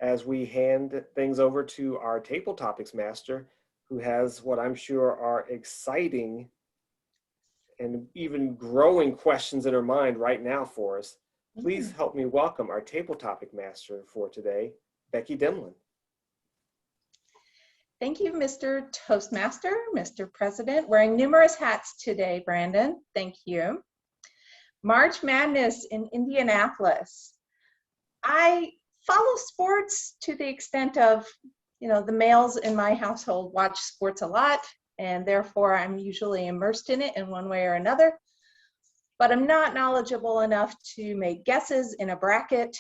as we hand things over to our table topics master, who has what I'm sure are exciting and even growing questions in her mind right now for us. Please help me welcome our table topic master for today, Becky Dimlin. Thank you, Mr. Toastmaster, Mr. President, wearing numerous hats today, Brandon. Thank you. March Madness in Indianapolis. I follow sports to the extent of, the males in my household watch sports a lot, and therefore I'm usually immersed in it in one way or another. But I'm not knowledgeable enough to make guesses in a bracket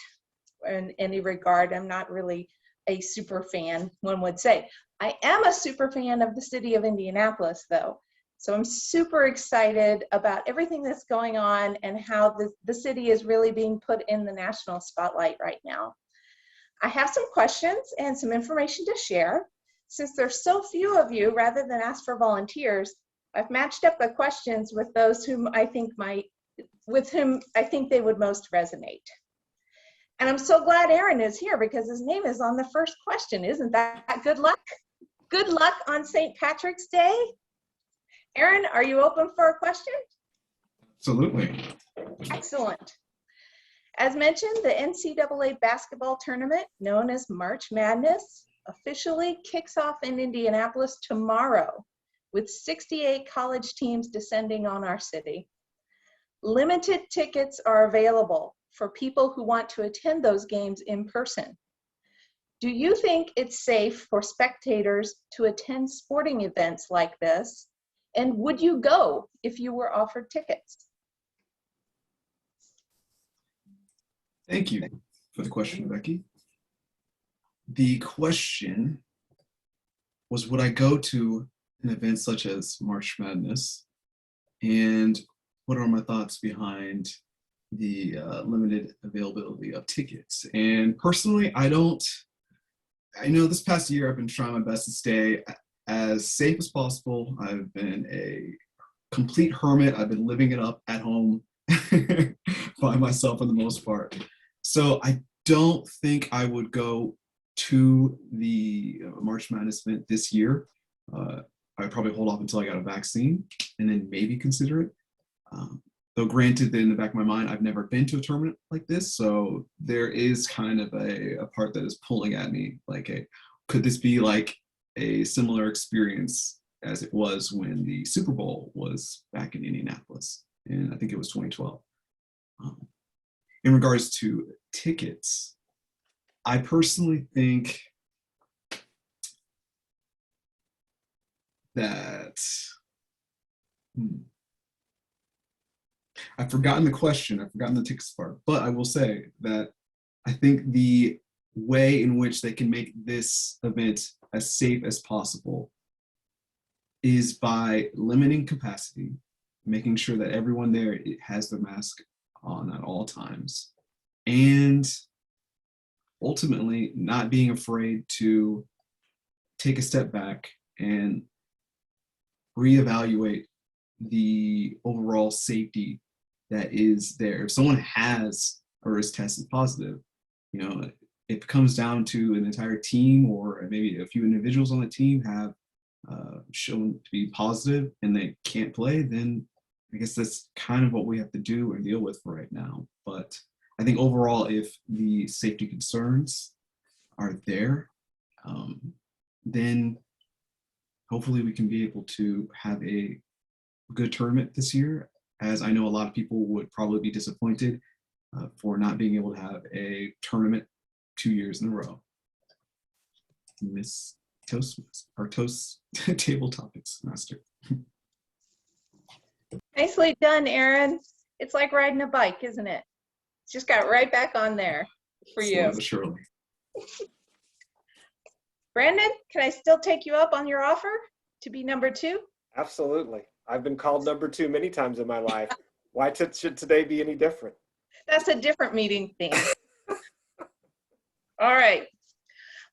in any regard. I'm not really a super fan, one would say. I am a super fan of the city of Indianapolis, though. So I'm super excited about everything that's going on and how the city is really being put in the national spotlight right now. I have some questions and some information to share. Since there's so few of you, rather than ask for volunteers, I've matched up the questions with those with whom I think they would most resonate. And I'm so glad Aaron is here because his name is on the first question. Isn't that good luck? Good luck on St. Patrick's Day. Aaron, are you open for a question? Absolutely. Excellent. As mentioned, the NCAA basketball tournament, known as March Madness, officially kicks off in Indianapolis tomorrow, with 68 college teams descending on our city. Limited tickets are available for people who want to attend those games in person. Do you think it's safe for spectators to attend sporting events like this? And would you go if you were offered tickets? Thank you for the question, Becky. The question was, would I go to an event such as March Madness? And what are my thoughts behind the limited availability of tickets? And personally, I know this past year I've been trying my best to stay as safe as possible. I've been a complete hermit. I've been living it up at home by myself for the most part. So I don't think I would go to the March Madness event this year. I'd probably hold off until I got a vaccine and then maybe consider it. Though granted, in the back of my mind, I've never been to a tournament like this. So there is kind of a part that is pulling at me, like, could this be like a similar experience as it was when the Super Bowl was back in Indianapolis? And I think it was 2012. In regards to tickets, I personally think that, I've forgotten the question, I've forgotten the tickets part, but I will say that I think the way in which they can make this event as safe as possible is by limiting capacity, making sure that everyone there has their mask on at all times, and ultimately not being afraid to take a step back and reevaluate the overall safety that is there. If someone has or is tested positive, if it comes down to an entire team or maybe a few individuals on the team have shown to be positive and they can't play, then I guess that's kind of what we have to do and deal with for right now. But I think overall, if the safety concerns are there, then hopefully we can be able to have a good tournament this year, as I know a lot of people would probably be disappointed for not being able to have a tournament 2 years in a row. Miss Toast Table Topics Master. Nicely done, Aaron. It's like riding a bike, isn't it? Just got right back on there for you. Surely. Brandon, can I still take you up on your offer to be number 2? Absolutely. I've been called number 2 many times in my life. Why should today be any different? That's a different meeting theme. All right.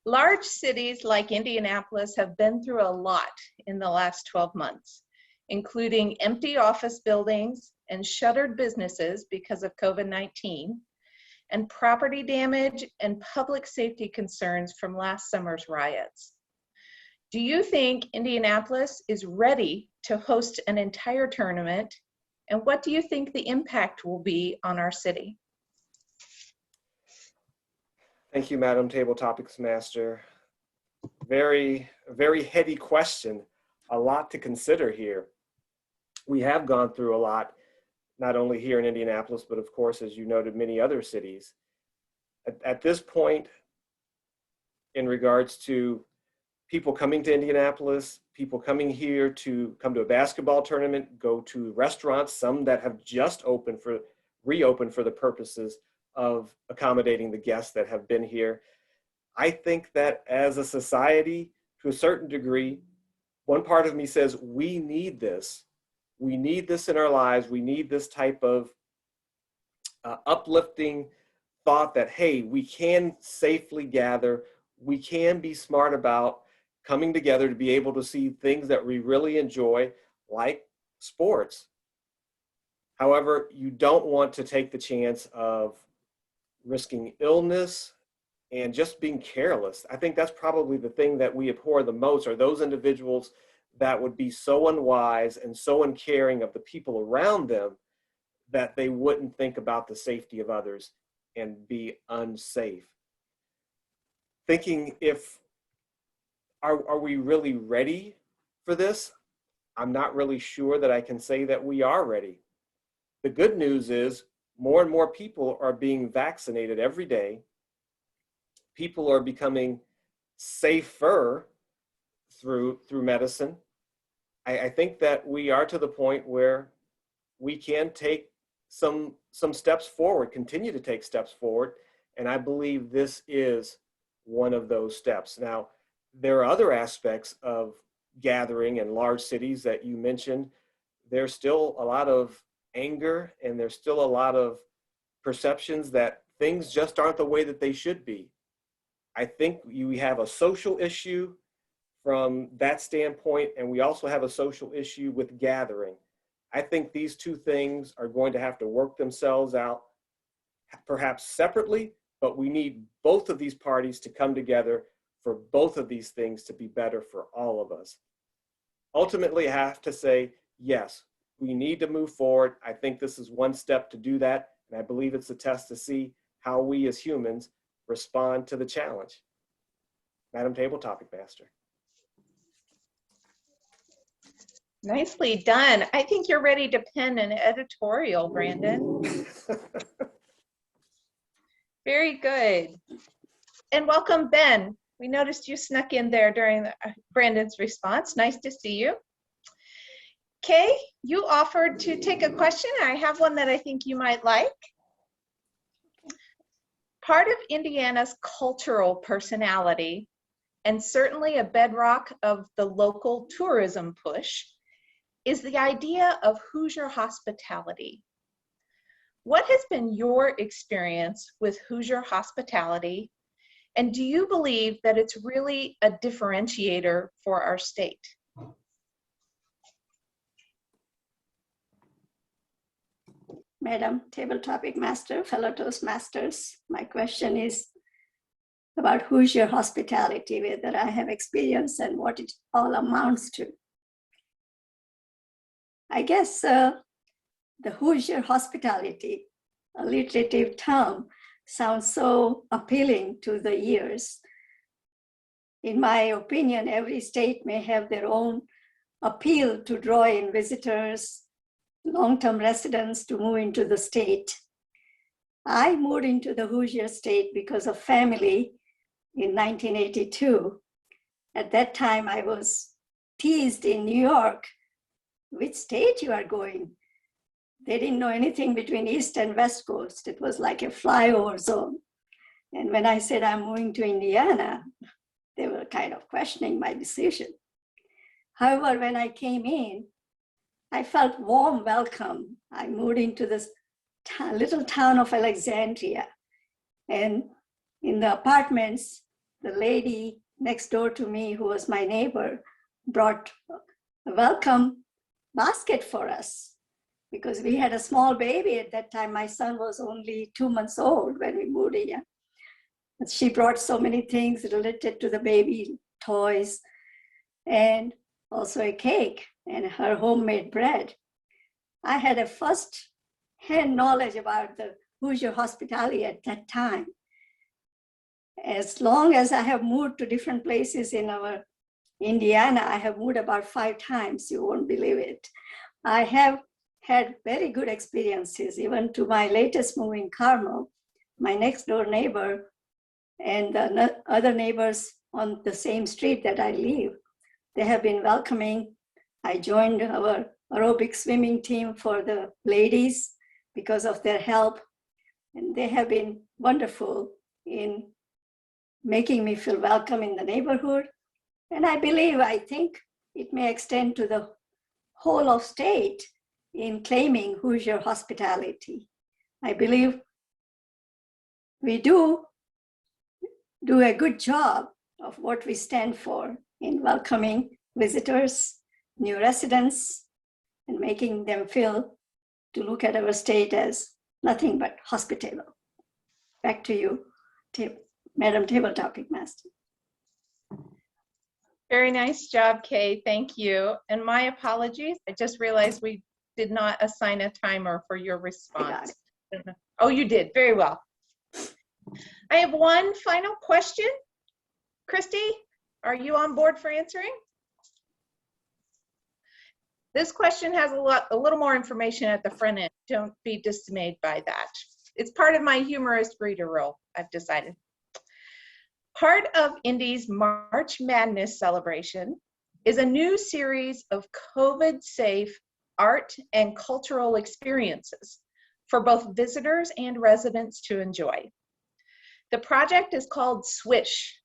Large cities like Indianapolis have been through a lot in the last 12 months, including empty office buildings and shuttered businesses because of COVID-19, and property damage and public safety concerns from last summer's riots. Do you think Indianapolis is ready to host an entire tournament? And what do you think the impact will be on our city? Thank you, Madam Table Topics Master. Very heady question. A lot to consider here. We have gone through a lot, not only here in Indianapolis, but of course, as you noted, many other cities. At this point, in regards to people coming to Indianapolis, people coming here to come to a basketball tournament, go to restaurants, some that have just reopened for the purposes of accommodating the guests that have been here. I think that as a society, to a certain degree, one part of me says we need this. We need this in our lives. We need this type of uplifting thought that, hey, we can safely gather. We can be smart about coming together to be able to see things that we really enjoy, like sports. However, you don't want to take the chance of risking illness and just being careless. I think that's probably the thing that we abhor the most, are those individuals that would be so unwise and so uncaring of the people around them that they wouldn't think about the safety of others and be unsafe. Thinking are we really ready for this? I'm not really sure that I can say that we are ready. The good news is more and more people are being vaccinated every day. People are becoming safer through medicine. I think that we are to the point where we can take some steps forward, continue to take steps forward, and I believe this is one of those steps. Now, there are other aspects of gathering in large cities that you mentioned. There's still a lot of anger, and there's still a lot of perceptions that things just aren't the way that they should be. I think we have a social issue from that standpoint, and we also have a social issue with gathering. I think these two things are going to have to work themselves out, perhaps separately, but we need both of these parties to come together for both of these things to be better for all of us. Ultimately, I have to say, yes, we need to move forward. I think this is one step to do that, and I believe it's a test to see how we as humans respond to the challenge. Madam Table Topic Master. Nicely done. I think you're ready to pen an editorial, Brandon. Very good. And welcome, Ben. We noticed you snuck in there during Brandon's response. Nice to see you. Kay, you offered to take a question. I have one that I think you might like. Part of Indiana's cultural personality, and certainly a bedrock of the local tourism push, is the idea of Hoosier hospitality. What has been your experience with Hoosier hospitality, and do you believe that it's really a differentiator for our state? Madam Table Topic Master, fellow Toastmasters, my question is about Hoosier hospitality, whether I have experience and what it all amounts to. I guess the Hoosier hospitality, alliterative term, sounds so appealing to the ears. In my opinion, every state may have their own appeal to draw in visitors, long-term residents to move into the state. I moved into the Hoosier state because of family in 1982. At that time, I was teased in New York, which state you are going? They didn't know anything between East and West Coast. It was like a flyover zone. And when I said I'm moving to Indiana, they were kind of questioning my decision. However, when I came in, I felt warm welcome. I moved into this little town of Alexandria. And in the apartments, the lady next door to me, who was my neighbor, brought a welcome basket for us. because we had a small baby at that time. My son was only 2 months old when we moved here. But she brought so many things related to the baby, toys, and also a cake and her homemade bread. I had a first-hand knowledge about the Hoosier hospitality at that time. As long as I have moved to different places in our Indiana, I have moved about 5 times, you won't believe it. I have had very good experiences, even to my latest move in Carmel. My next door neighbor and the other neighbors on the same street that I live, they have been welcoming. I joined our aerobic swimming team for the ladies because of their help. And they have been wonderful in making me feel welcome in the neighborhood. And I think it may extend to the whole of state in claiming Hoosier hospitality. I believe we do a good job of what we stand for in welcoming visitors, new residents, and making them feel to look at our state as nothing but hospitable. Back to you, Madam Table Topic Master. Very nice job, Kay. Thank you. And my apologies. I just realized we did not assign a timer for your response. Oh, you did. Very well. I have one final question. Christy, are you on board for answering? This question has a little more information at the front end. Don't be dismayed by that. It's part of my humorous reader role, I've decided. Part of Indy's March Madness celebration is a new series of COVID-safe art and cultural experiences for both visitors and residents to enjoy. The project is called Swish,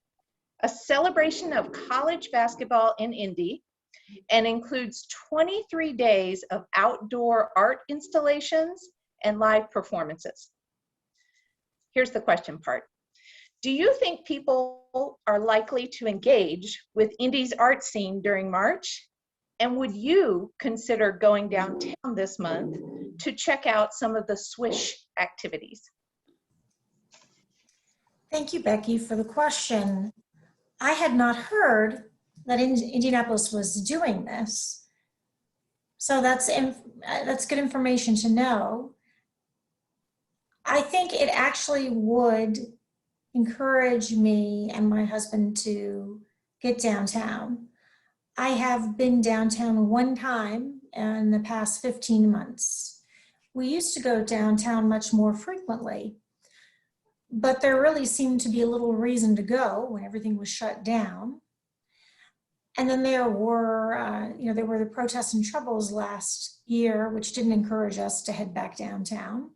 a celebration of college basketball in Indy, and includes 23 days of outdoor art installations and live performances. Here's the question part. Do you think people are likely to engage with Indy's art scene during March? And would you consider going downtown this month to check out some of the Swish activities? Thank you, Becky, for the question. I had not heard that Indianapolis was doing this. So that's good information to know. I think it actually would encourage me and my husband to get downtown. I have been downtown one time in the past 15 months. We used to go downtown much more frequently, but there really seemed to be a little reason to go when everything was shut down. And then there were the protests and troubles last year, which didn't encourage us to head back downtown.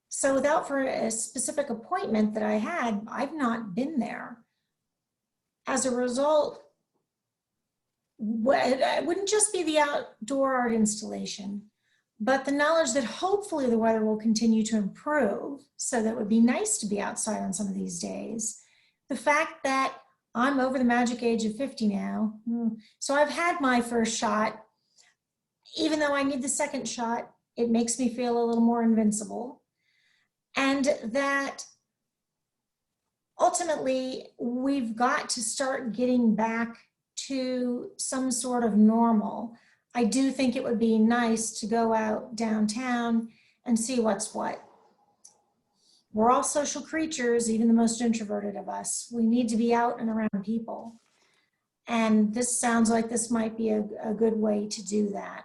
So without for a specific appointment that I had, I've not been there. As a result, it wouldn't just be the outdoor art installation, but the knowledge that hopefully the weather will continue to improve, so that it would be nice to be outside on some of these days. The fact that I'm over the magic age of 50 now, so I've had my first shot. Even though I need the second shot, it makes me feel a little more invincible. And that ultimately we've got to start getting back to some sort of normal. I do think it would be nice to go out downtown and see what's what. We're all social creatures, even the most introverted of us. We need to be out and around people. And this sounds like this might be a good way to do that.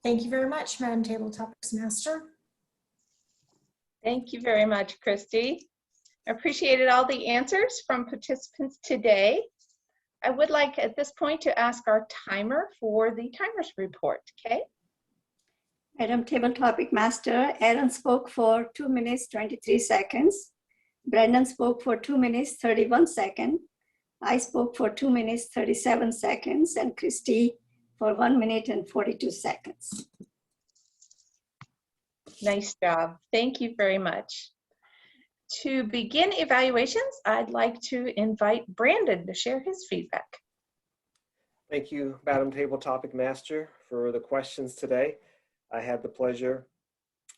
Thank you very much, Madam Table Topics Master. Thank you very much, Christy. I appreciated all the answers from participants today. I would like at this point to ask our timer for the timers report, okay? Madam Table Topic Master, Aaron spoke for 2 minutes, 23 seconds. Brandon spoke for 2 minutes, 31 seconds. I spoke for 2 minutes, 37 seconds, and Christy for 1 minute and 42 seconds. Nice job. Thank you very much. To begin evaluations, I'd like to invite Brandon to share his feedback. Thank you, Madam Table Topic Master, for the questions today. I had the pleasure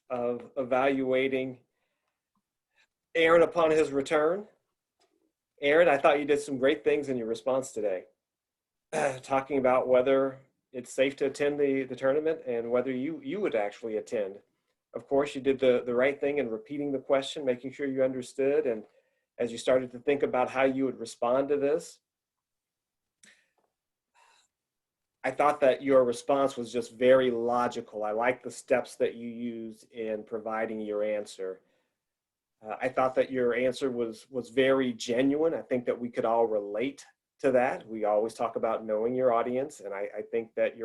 of evaluating Aaron upon his return. Aaron, I thought you did some great things in your response today, talking about whether it's safe to attend the tournament and whether you would actually attend. Of course, you did the right thing in repeating the question, making sure you understood, and as you started to think about how you would respond to this, I thought that your response was just very logical. I like the steps that you used in providing your answer. I thought that your answer was very genuine. I think that we could all relate to that. We always talk about knowing your audience, and I think that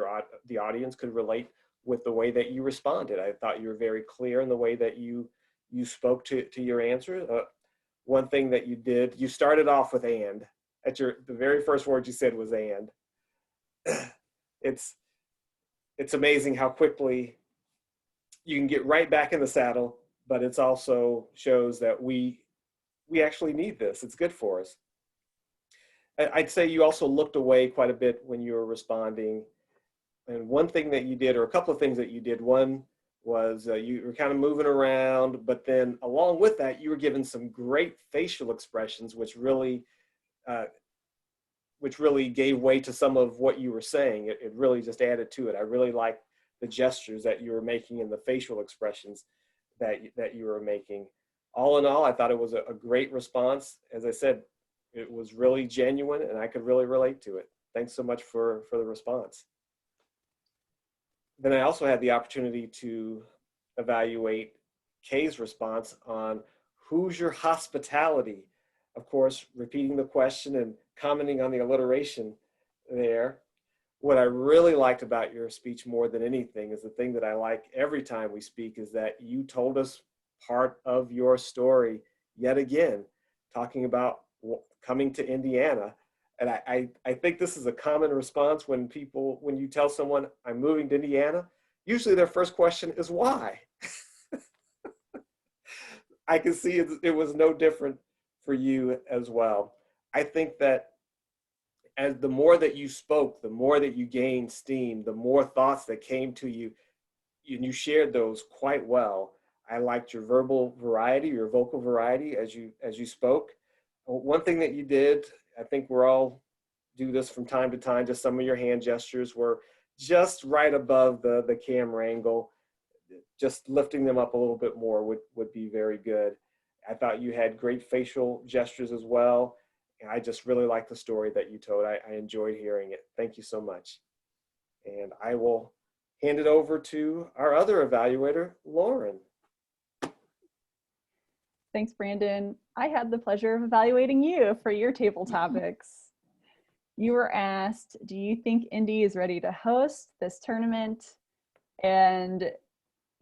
the audience could relate with the way that you responded. I thought you were very clear in the way that you spoke to your answer. One thing that you did, you started off with "and." The very first word you said was "and." It's amazing how quickly you can get right back in the saddle, but it's also shows that we actually need this. It's good for us. I'd say you also looked away quite a bit when you were responding. And one thing that you did, or a couple of things that you did, one was you were kind of moving around, but then along with that, you were given some great facial expressions, which really gave way to some of what you were saying. It really just added to it. I really liked the gestures that you were making and the facial expressions that you were making. All in all, I thought it was a great response. As I said, it was really genuine and I could really relate to it. Thanks so much for the response. Then I also had the opportunity to evaluate Kay's response on Hoosier hospitality. Of course, repeating the question and commenting on the alliteration there. What I really liked about your speech more than anything is the thing that I like every time we speak is that you told us part of your story yet again, talking about coming to Indiana. And I think this is a common response when you tell someone I'm moving to Indiana, usually their first question is why? I can see it was no different for you as well. I think that as the more that you spoke, the more that you gained steam, the more thoughts that came to you, and you shared those quite well. I liked your verbal variety, your vocal variety as you spoke. One thing that you did, I think we're all do this from time to time, just some of your hand gestures were just right above the camera angle. Just lifting them up a little bit more would be very good. I thought you had great facial gestures as well. And I just really like the story that you told. I enjoyed hearing it. Thank you so much. And I will hand it over to our other evaluator, Lauren. Thanks, Brandon. I had the pleasure of evaluating you for your table topics. You were asked, do you think Indy is ready to host this tournament? And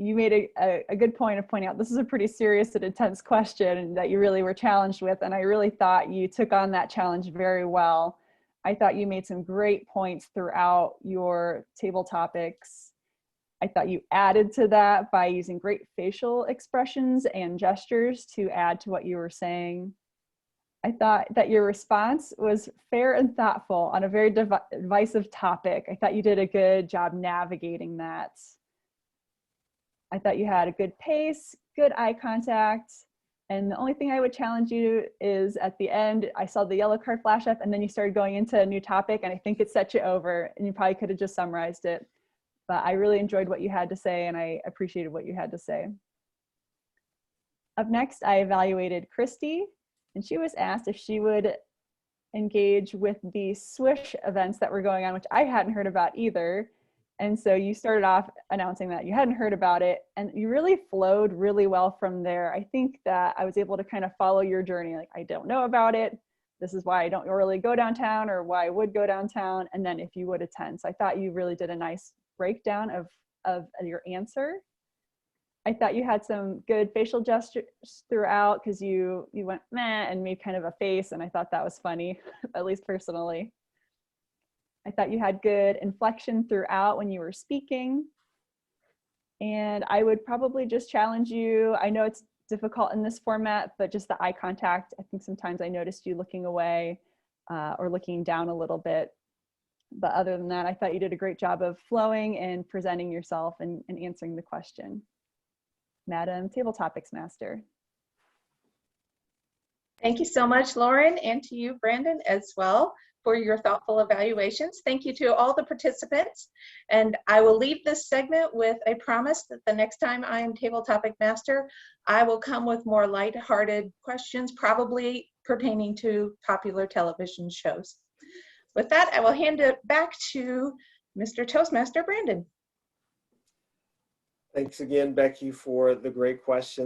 you made a good point of pointing out this is a pretty serious and intense question that you really were challenged with. And I really thought you took on that challenge very well. I thought you made some great points throughout your table topics. I thought you added to that by using great facial expressions and gestures to add to what you were saying. I thought that your response was fair and thoughtful on a very divisive topic. I thought you did a good job navigating that. I thought you had a good pace, good eye contact. And the only thing I would challenge you is at the end, I saw the yellow card flash up and then you started going into a new topic and I think it set you over and you probably could have just summarized it. But I really enjoyed what you had to say and I appreciated what you had to say. Up next, I evaluated Christy and she was asked if she would engage with the Swish events that were going on, which I hadn't heard about either. And so you started off announcing that you hadn't heard about it and you really flowed really well from there. I think that I was able to kind of follow your journey. Like, I don't know about it. This is why I don't really go downtown or why I would go downtown. And then if you would attend. So I thought you really did a nice breakdown of your answer. I thought you had some good facial gestures throughout because you went meh and made kind of a face. And I thought that was funny, at least personally. I thought you had good inflection throughout when you were speaking. And I would probably just challenge you. I know it's difficult in this format, but just the eye contact. I think sometimes I noticed you looking away or looking down a little bit. But other than that, I thought you did a great job of flowing and presenting yourself and answering the question. Madam Table Topics Master. Thank you so much, Lauren, and to you, Brandon, as well, for your thoughtful evaluations. Thank you to all the participants. And I will leave this segment with a promise that the next time I am Table Topic Master, I will come with more lighthearted questions, probably pertaining to popular television shows. With that, I will hand it back to Mr. Toastmaster Brandon. Thanks again, Becky, for the great questions.